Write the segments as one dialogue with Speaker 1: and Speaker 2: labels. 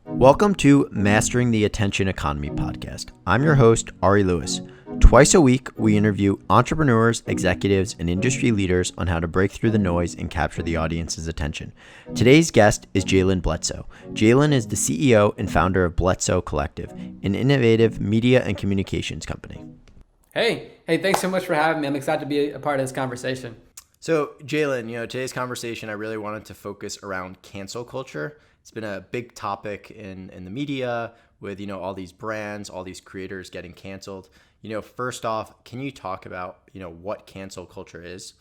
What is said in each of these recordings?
Speaker 1: Welcome to Mastering the Attention Economy podcast. I'm your host, Ari Lewis. Twice a week, we interview entrepreneurs, executives, and industry leaders on how to break through the noise and capture the audience's attention. Today's guest is Jaylen Bledsoe. Jaylen is the CEO and founder of Bledsoe Collective, an innovative media and communications company.
Speaker 2: Hey, thanks so much for having me. I'm excited to be a part of this conversation.
Speaker 1: So, Jaylen, today's conversation, I really wanted to focus around cancel culture. It's been a big topic in the media with, all these brands, all these creators getting canceled. First off, can you talk about, what cancel culture is?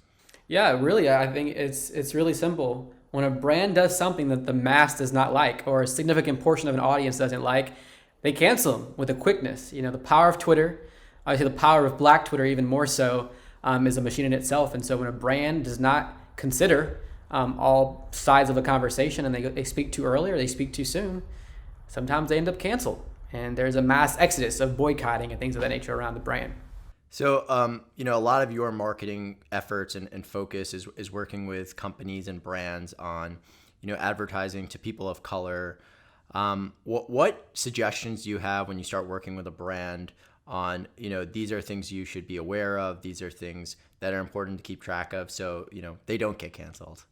Speaker 2: Yeah, really, I think it's really simple. When a brand does something that the mass does not like or a significant portion of an audience doesn't like, they cancel them with a quickness. The power of Twitter, obviously the power of Black Twitter even more so, is a machine in itself. And so when a brand does not consider all sides of a conversation and they speak too early or they speak too soon, sometimes they end up canceled. And there's a mass exodus of boycotting and things of that nature around the brand.
Speaker 1: So, a lot of your marketing efforts and focus is working with companies and brands on, advertising to people of color. What suggestions do you have when you start working with a brand on, these are things you should be aware of, these are things that are important to keep track of so, they don't get canceled?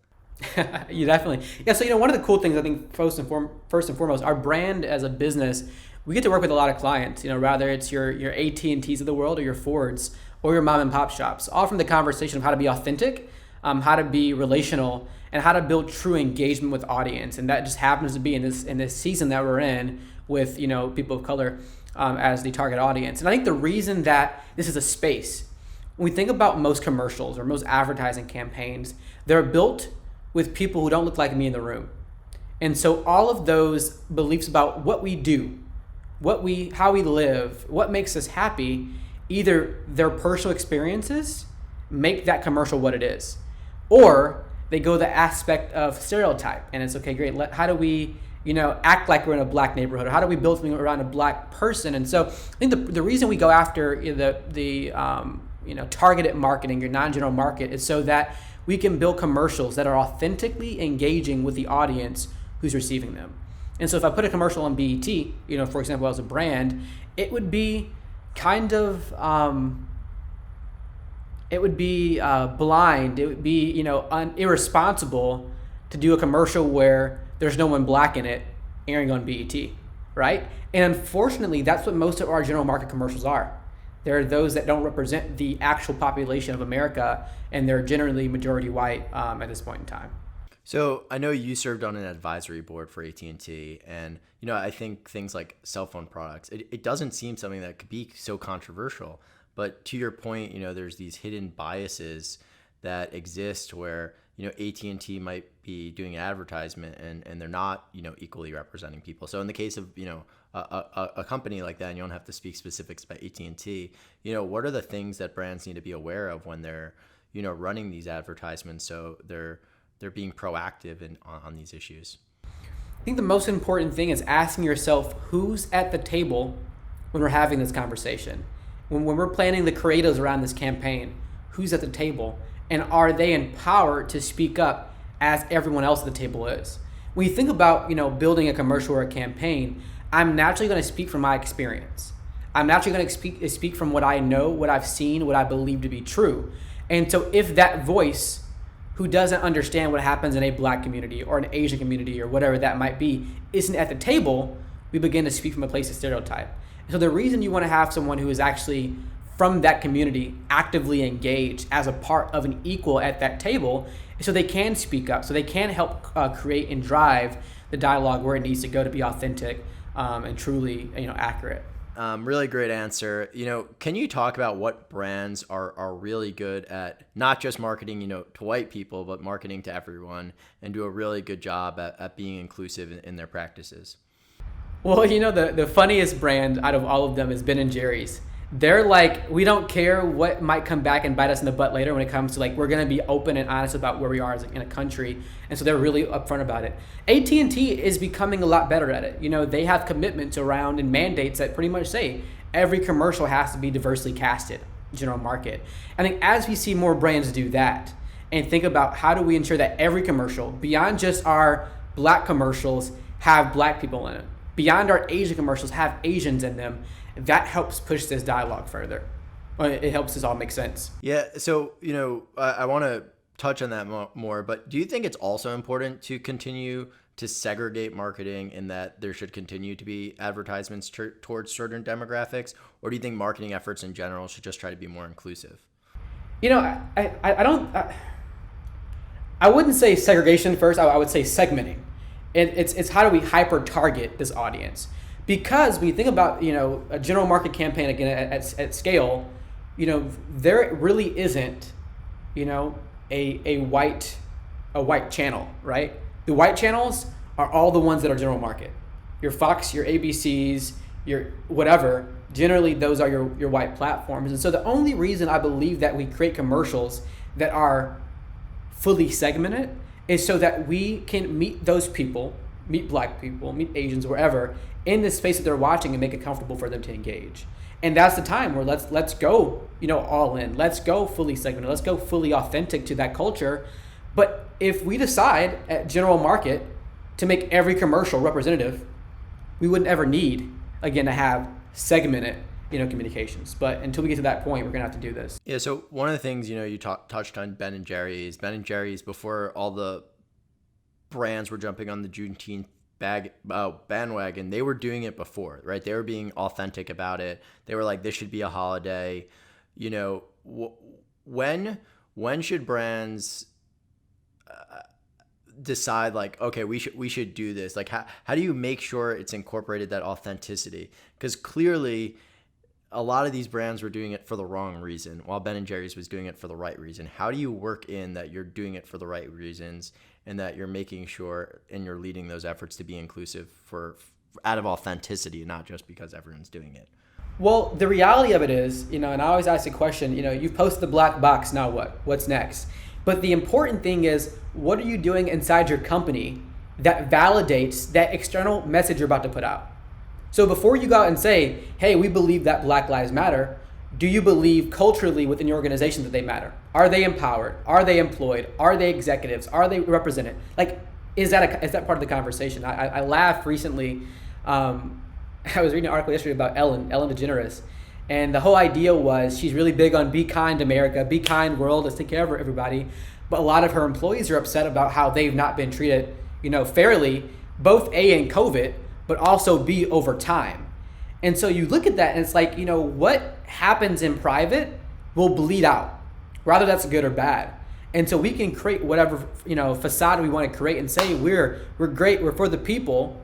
Speaker 2: You definitely. Yeah, so one of the cool things I think first and foremost, our brand as a business, we get to work with a lot of clients, rather it's your AT&Ts of the world or your Fords or your mom and pop shops, all from the conversation of how to be authentic, how to be relational, and how to build true engagement with audience. And that just happens to be in this season that we're in with, people of color as the target audience. And I think the reason that this is a space, when we think about most commercials or most advertising campaigns, they're built with people who don't look like me in the room. And so all of those beliefs about what we do, how we live, what makes us happy, either their personal experiences make that commercial what it is, or they go the aspect of stereotype. And it's okay, great. How do we, act like we're in a Black neighborhood? Or how do we build something around a Black person? And so I think the reason we go after the targeted marketing, your non-general market, is so that we can build commercials that are authentically engaging with the audience who's receiving them. And so if I put a commercial on BET, for example, as a brand, it would be kind of, blind. It would be, irresponsible to do a commercial where there's no one Black in it airing on BET, right? And unfortunately, that's what most of our general market commercials are. There are those that don't represent the actual population of America, and they're generally majority white at this point in time.
Speaker 1: So I know you served on an advisory board for AT&T, and I think things like cell phone products, it doesn't seem something that could be so controversial. But to your point, there's these hidden biases that exist where AT&T might be doing an advertisement and they're not equally representing people. So in the case of a company like that, and you don't have to speak specifics about AT&T, what are the things that brands need to be aware of when they're running these advertisements so they're being proactive on these issues?
Speaker 2: I think the most important thing is asking yourself who's at the table when we're having this conversation. When we're planning the creatives around this campaign, who's at the table? And are they empowered to speak up as everyone else at the table is? When you think about, building a commercial or a campaign, I'm naturally going to speak from my experience. I'm naturally going to speak from what I know, what I've seen, what I believe to be true. And so if that voice who doesn't understand what happens in a Black community or an Asian community or whatever that might be isn't at the table, we begin to speak from a place of stereotype. And so the reason you want to have someone who is actually from that community actively engaged as a part of an equal at that table is so they can speak up, so they can help create and drive the dialogue where it needs to go to be authentic and truly accurate.
Speaker 1: Really great answer. Can you talk about what brands are really good at not just marketing, to white people, but marketing to everyone and do a really good job at being inclusive in their practices?
Speaker 2: Well, the funniest brand out of all of them is Ben & Jerry's. They're like, we don't care what might come back and bite us in the butt later when it comes to we're going to be open and honest about where we are in a country. And so they're really upfront about it. AT&T is becoming a lot better at it. They have commitments around and mandates that pretty much say every commercial has to be diversely casted, general market. I think as we see more brands do that, and think about how do we ensure that every commercial, beyond just our Black commercials, have Black people in it. Beyond our Asian commercials, have Asians in them. That helps push this dialogue further. It helps us all make sense.
Speaker 1: Yeah. So, I want to touch on that more, but do you think it's also important to continue to segregate marketing in that there should continue to be advertisements towards certain demographics? Or do you think marketing efforts in general should just try to be more inclusive?
Speaker 2: I wouldn't say segregation first. I would say segmenting. It's how do we hyper target this audience? Because when you think about a general market campaign again at scale, there really isn't a white channel, right? The white channels are all the ones that are general market. Your Fox, your ABCs, your whatever. Generally, those are your white platforms. And so the only reason I believe that we create commercials that are fully segmented is so that we can meet those people, meet Black people, meet Asians, wherever, in the space that they're watching and make it comfortable for them to engage. And that's the time where let's go, all in. Let's go fully segmented. Let's go fully authentic to that culture. But if we decide at general market to make every commercial representative, we wouldn't ever need, again, to have segmented, communications. But until we get to that point, we're gonna have to do this.
Speaker 1: Yeah. So one of the things, you touched on Ben and Jerry's. Ben and Jerry's, before all the brands were jumping on the Juneteenth bandwagon, they were doing it before, right? They were being authentic about it. They were like, this should be a holiday. When should brands decide like, okay, we should do this? Like, how do you make sure it's incorporated, that authenticity? Because clearly a lot of these brands were doing it for the wrong reason, while Ben and Jerry's was doing it for the right reason. How do you work in that you're doing it for the right reasons and that you're making sure and you're leading those efforts to be inclusive out of authenticity, not just because everyone's doing it?
Speaker 2: Well, the reality of it is, and I always ask the question, you've posted the black box, now what? What's next? But the important thing is, what are you doing inside your company that validates that external message you're about to put out? So before you go out and say, hey, we believe that Black Lives Matter, do you believe culturally within your organization that they matter? Are they empowered? Are they employed? Are they executives? Are they represented? Like, is that part of the conversation? I laughed recently. I was reading an article yesterday about Ellen DeGeneres. And the whole idea was she's really big on be kind America, be kind world, let's take care of everybody. But a lot of her employees are upset about how they've not been treated, fairly, both A, in COVID, but also B, over time. And so you look at that and it's like, what happens in private will bleed out, whether that's good or bad. And so we can create whatever, facade we want to create and say we're great, we're for the people.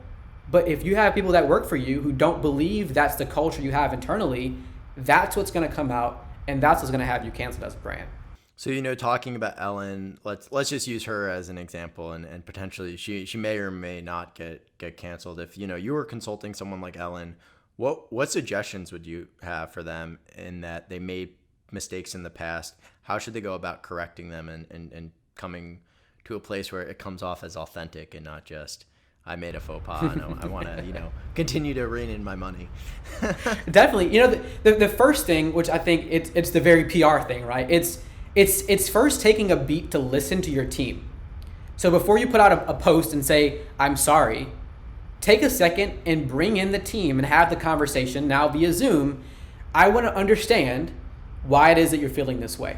Speaker 2: But if you have people that work for you who don't believe that's the culture you have internally, that's what's going to come out, and that's what's going to have you canceled as a brand.
Speaker 1: So, talking about Ellen, let's just use her as an example, and potentially she may or may not get canceled. If you were consulting someone like Ellen, what suggestions would you have for them in that they made mistakes in the past? How should they go about correcting them and coming to a place where it comes off as authentic and not just, I made a faux pas and I want to, continue to rein in my money?
Speaker 2: Definitely. The first thing, which I think it's the very PR thing, right? It's first taking a beat to listen to your team. So before you put out a post and say, I'm sorry, take a second and bring in the team and have the conversation now via Zoom. I want to understand why it is that you're feeling this way.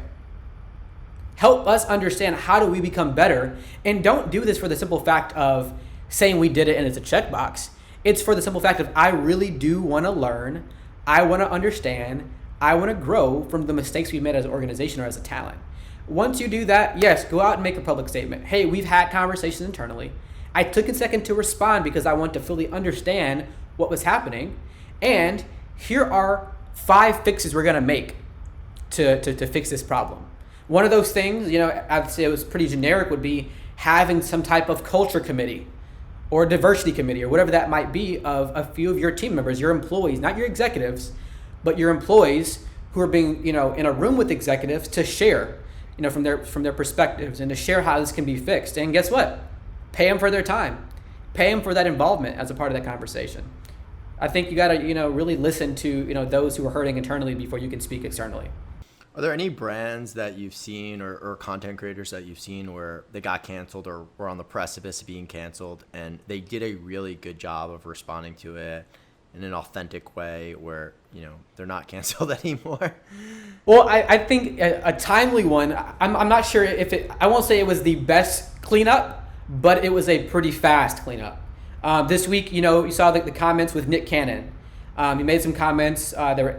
Speaker 2: Help us understand how do we become better, and don't do this for the simple fact of saying we did it and it's a checkbox. It's for the simple fact of I really do want to learn, I want to understand, I want to grow from the mistakes we've made as an organization or as a talent. Once you do that, yes, go out and make a public statement. Hey, we've had conversations internally. I took a second to respond because I want to fully understand what was happening. And here are 5 fixes we're going to make to fix this problem. One of those things, I'd say it was pretty generic, would be having some type of culture committee or diversity committee or whatever that might be of a few of your team members, your employees, not your executives, but your employees who are being, in a room with executives to share, from their perspectives and to share how this can be fixed. And guess what? Pay them for their time. Pay them for that involvement as a part of that conversation. I think you got to, really listen to, those who are hurting internally before you can speak externally.
Speaker 1: Are there any brands that you've seen or content creators that you've seen where they got canceled or were on the precipice of being canceled and they did a really good job of responding to it in an authentic way where, they're not canceled anymore?
Speaker 2: Well, I think a timely one, I'm not sure if I won't say it was the best cleanup, but it was a pretty fast cleanup. This week, you saw the comments with Nick Cannon. He made some comments that were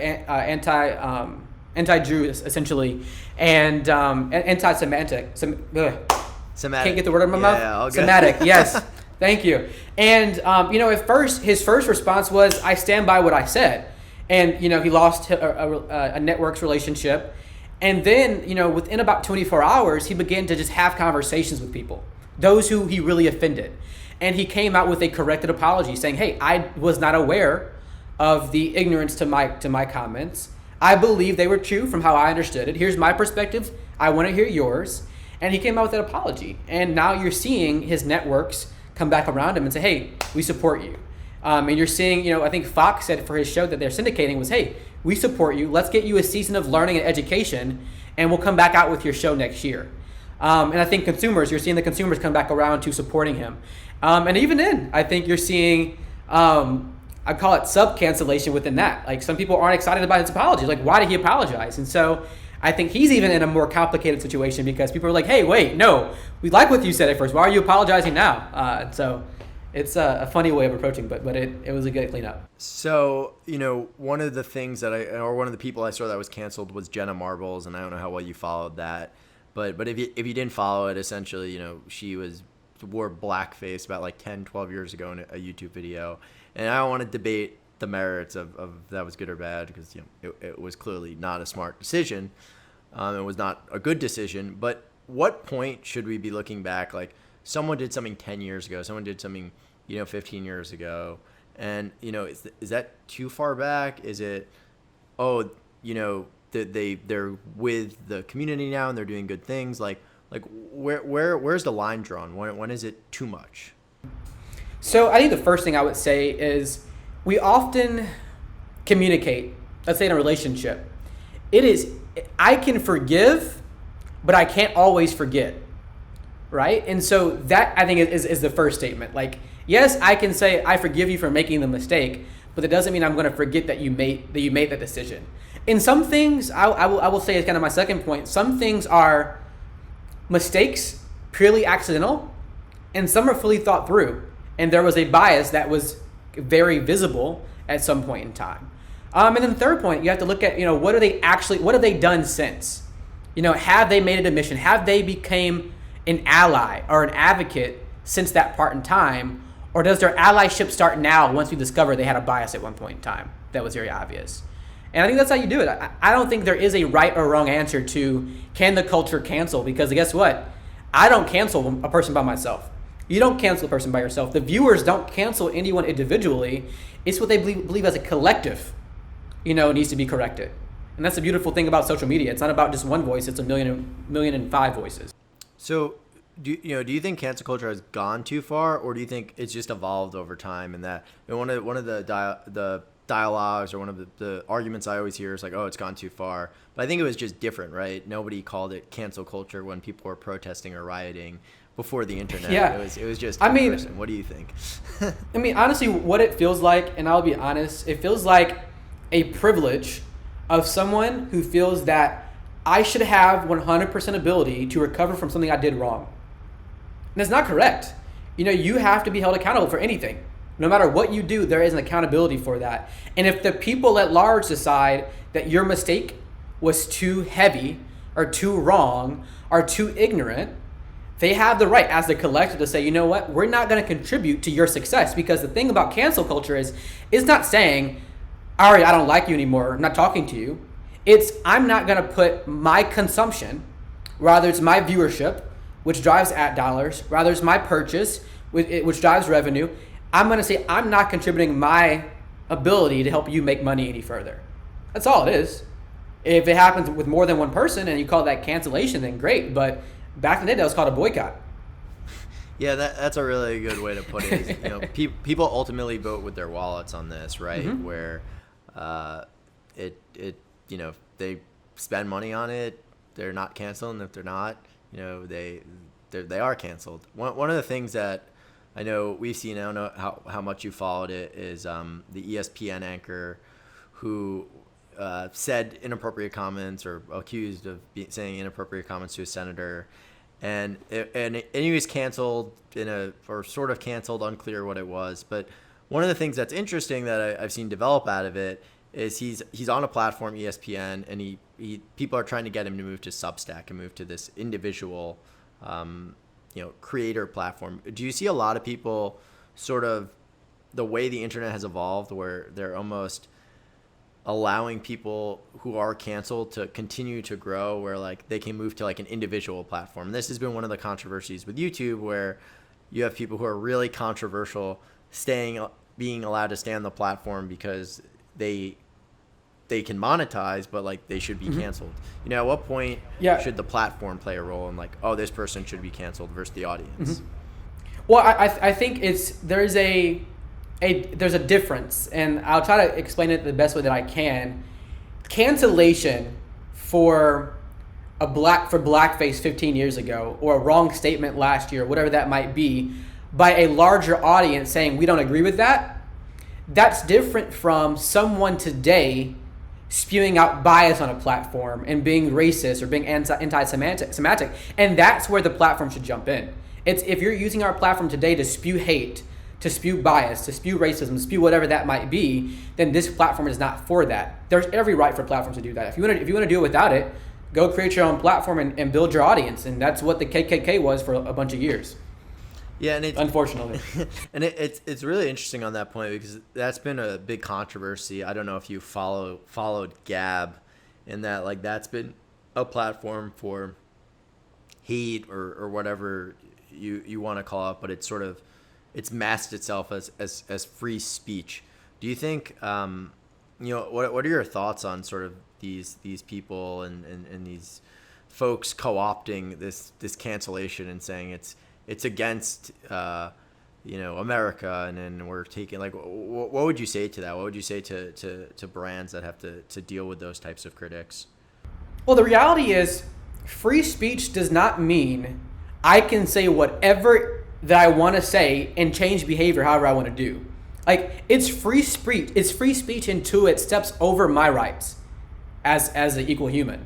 Speaker 2: anti-Jew essentially, and anti-Semitic.
Speaker 1: Semitic.
Speaker 2: Can't get the word out of my mouth.
Speaker 1: All good.
Speaker 2: Semitic, yes. Thank you. And at first, his first response was, "I stand by what I said." And he lost a network's relationship, and then within about 24 hours, he began to just have conversations with people, those who he really offended, and he came out with a corrected apology, saying, "Hey, I was not aware of the ignorance to my comments. I believe they were true from how I understood it. Here's my perspective. I want to hear yours." And he came out with that apology. And now you're seeing his networks come back around him and say, "Hey, we support you." And you're seeing, I think Fox said for his show that they're syndicating was, "Hey, we support you. Let's get you a season of learning and education, and we'll come back out with your show next year." And I think you're seeing the consumers come back around to supporting him. And even then, I think you're seeing, I call it sub-cancellation within that. Like, some people aren't excited about his apology. Like, why did he apologize? And so I think he's even in a more complicated situation because people are like, "Hey, wait, no, we like what you said at first. Why are you apologizing now?" So it's a funny way of approaching, but it was a good cleanup.
Speaker 1: So, one of the things one of the people I saw that was canceled was Jenna Marbles, and I don't know how well you followed that. But if you didn't follow it, essentially, she wore blackface about like 10, 12 years ago in a YouTube video. And I don't want to debate the merits of that was good or bad because it was clearly not a smart decision. It was not a good decision. But what point should we be looking back? Like, someone did something 10 years ago. Someone did something 15 years ago. And is that too far back? Is it they're with the community now and they're doing good things? Like where's the line drawn? When is it too much?
Speaker 2: So I think the first thing I would say is we often communicate, let's say in a relationship, I can forgive, but I can't always forget, right? And so that, I think, is the first statement. Like, yes, I can say I forgive you for making the mistake, but that doesn't mean I'm going to forget that you made that decision. In some things, I will say, it's kind of my second point, some things are mistakes, purely accidental, and some are fully thought through. And there was a bias that was very visible at some point in time. And then the third point, you have to look at, what have they done since? Have they made it a mission? Have they became an ally or an advocate since that part in time? Or does their allyship start now once we discover they had a bias at one point in time that was very obvious? And I think that's how you do it. I don't think there is a right or wrong answer to can the culture cancel, because guess what? I don't cancel a person by myself. You don't cancel a person by yourself. The viewers don't cancel anyone individually. It's what they believe as a collective, needs to be corrected. And that's the beautiful thing about social media. It's not about just one voice. It's a million and five voices.
Speaker 1: So do you think cancel culture has gone too far, or do you think it's just evolved over time? And that one of the dialogues or one of the arguments I always hear is like, oh, it's gone too far. But I think it was just different, right? Nobody called it cancel culture when people were protesting or rioting before the internet.
Speaker 2: Yeah.
Speaker 1: It was just person. What do you think?
Speaker 2: Honestly, what it feels like, and I'll be honest, it feels like a privilege of someone who feels that I should have 100% ability to recover from something I did wrong. And it's not correct. You have to be held accountable for anything. No matter what you do, there is an accountability for that. And if the people at large decide that your mistake was too heavy or too wrong or too ignorant, they have the right as the collective to say, you know what, we're not going to contribute to your success. Because the thing about cancel culture is, it's not saying, all right, I don't like you anymore, I'm not talking to you. It's, I'm not going to put my consumption, rather it's my viewership, which drives ad dollars, rather it's my purchase, which drives revenue. I'm going to say I'm not contributing my ability to help you make money any further. That's all it is. If it happens with more than one person and you call that cancellation, then great. But back in the day, that was called a boycott.
Speaker 1: Yeah, that's a really good way to put it. Is, people ultimately vote with their wallets on this, right? Mm-hmm. Where they spend money on it, they're not canceled, and if they're not, they are canceled. One of the things that I know we've seen, I don't know how much you followed it, is the ESPN anchor who said inappropriate comments or accused of saying inappropriate comments to a senator, and he was canceled or sort of canceled, unclear what it was. But one of the things that's interesting that I've seen develop out of it is he's on a platform, ESPN, and he people are trying to get him to move to Substack and move to this individual creator platform. Do you see a lot of people sort of the way the internet has evolved where they're almost allowing people who are canceled to continue to grow, where like they can move to like an individual platform? And this has been one of the controversies with YouTube, where you have people who are really controversial being allowed to stay on the platform because they can monetize, but like they should be canceled. At what point should the platform play a role in like, oh, this person should be canceled versus the audience?
Speaker 2: Well, I think there's a difference, and I'll try to explain it the best way that I can. Cancellation for blackface 15 years ago, or a wrong statement last year, whatever that might be, by a larger audience saying we don't agree with that, that's different from someone today spewing out bias on a platform and being racist or being anti-Semitic. And that's where the platform should jump in. It's if you're using our platform today to spew hate, to spew bias, to spew racism, to spew whatever that might be, then this platform is not for that. There's every right for platforms to do that. If you want to do it without it, go create your own platform and build your audience. And that's what the KKK was for a bunch of years.
Speaker 1: Yeah, and
Speaker 2: unfortunately,
Speaker 1: and it's really interesting on that point, because that's been a big controversy. I don't know if you followed Gab, in that like that's been a platform for hate or whatever you want to call it, but it's masked itself as free speech. Do you think what are your thoughts on sort of these people and these folks co-opting this cancellation and saying it's against America, and then we're taking like what would you say to that? What would you say to brands that have to deal with those types of critics?
Speaker 2: Well, the reality is free speech does not mean I can say whatever that I want to say and change behavior however I want to do. Like, it's free speech. It's free speech until it steps over my rights as an equal human.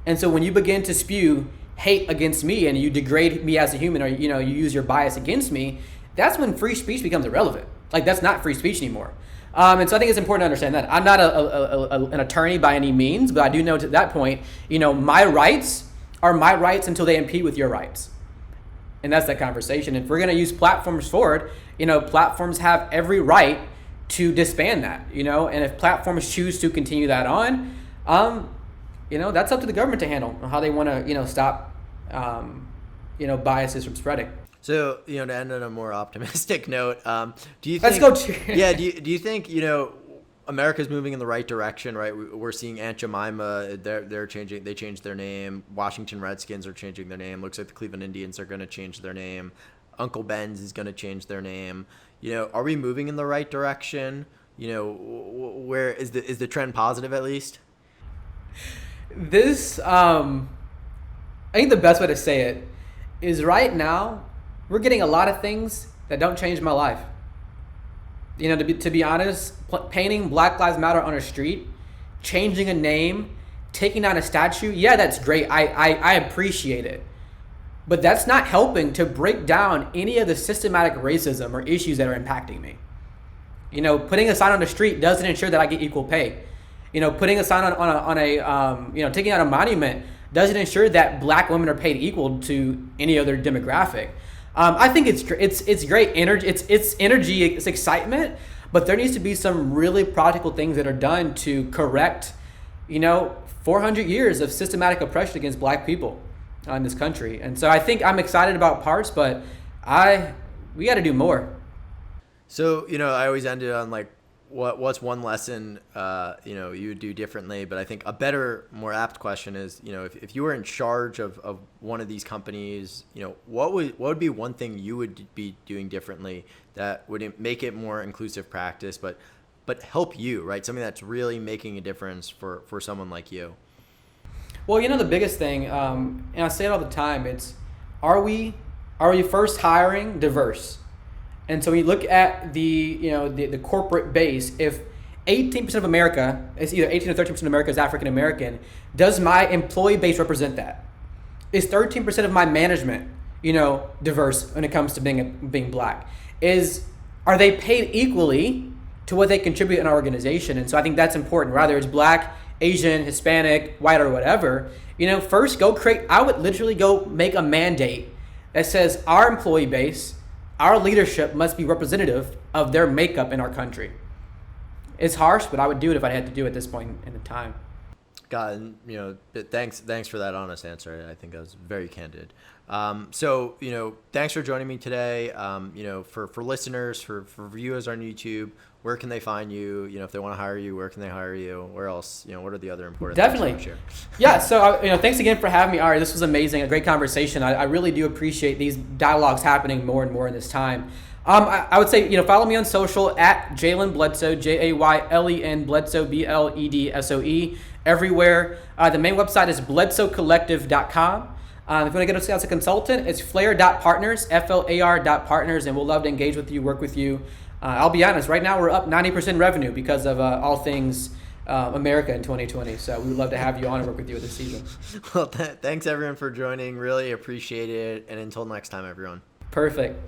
Speaker 2: And so when you begin to spew hate against me and you degrade me as a human, or you use your bias against me, that's when free speech becomes irrelevant. Like, that's not free speech anymore. And so I think it's important to understand that. I'm not an attorney by any means, but I do know to that point, my rights are my rights until they impede with your rights. And that's that conversation. If we're going to use platforms forward, platforms have every right to disband that, and if platforms choose to continue that on, that's up to the government to handle how they want to, stop, biases from spreading.
Speaker 1: So, to end on a more optimistic note, do you
Speaker 2: Let's
Speaker 1: think?
Speaker 2: go.
Speaker 1: Yeah. Do you think America's moving in the right direction? Right. We're seeing Aunt Jemima. They're changing. They changed their name. Washington Redskins are changing their name. Looks like the Cleveland Indians are going to change their name. Uncle Ben's is going to change their name. Are we moving in the right direction? Where is the trend positive at least?
Speaker 2: This, I think the best way to say it is right now we're getting a lot of things that don't change my life. To be honest, painting Black Lives Matter on a street, changing a name, taking down a statue, yeah, that's great. I appreciate it. But that's not helping to break down any of the systematic racism or issues that are impacting me. Putting a sign on the street doesn't ensure that I get equal pay. Putting a sign on a taking out a monument doesn't ensure that Black women are paid equal to any other demographic. I think it's great energy. It's energy. It's excitement. But there needs to be some really practical things that are done to correct, 400 years of systematic oppression against Black people in this country. And so I think I'm excited about parts, but we got to do more.
Speaker 1: So I always ended on like, what's one lesson you would do differently? But I think a better, more apt question is, if you were in charge of one of these companies, what would be one thing you would be doing differently that would make it more inclusive practice, but help you, right? Something that's really making a difference for someone like you.
Speaker 2: Well, the biggest thing, and I say it all the time, it's are we first hiring diverse? And so when you look at the corporate base, if 18% of America, it's either 18 or 13% of America is African American, does my employee base represent that? Is 13% of my management, diverse when it comes to being black? Are they paid equally to what they contribute in our organization? And so I think that's important, whether it's black, Asian, Hispanic, white, or whatever. First I would literally go make a mandate that says our employee base, our leadership must be representative of their makeup in our country. It's harsh, but I would do it if I had to do it at this point in the time.
Speaker 1: God, thanks for that honest answer. I think that was very candid. So, thanks for joining me today. For listeners, for viewers on YouTube, where can they find you? If they want to hire you, where can they hire you? Where else? What are the other important
Speaker 2: Definitely.
Speaker 1: things you want to share?
Speaker 2: Yeah. So, thanks again for having me, Ari. This was amazing. A great conversation. I really do appreciate these dialogues happening more and more in this time. I would say, follow me on social at Jaylen Bledsoe, Jaylen Bledsoe, Bledsoe, everywhere. The main website is bledsoecollective.com. If you want to get us as a consultant, it's flair.partners, FLAR.partners, and we'll love to engage with you, work with you. I'll be honest, right now we're up 90% revenue because of all things America in 2020. So we would love to have you on and work with you this season.
Speaker 1: Well, thanks everyone for joining. Really appreciate it. And until next time, everyone.
Speaker 2: Perfect.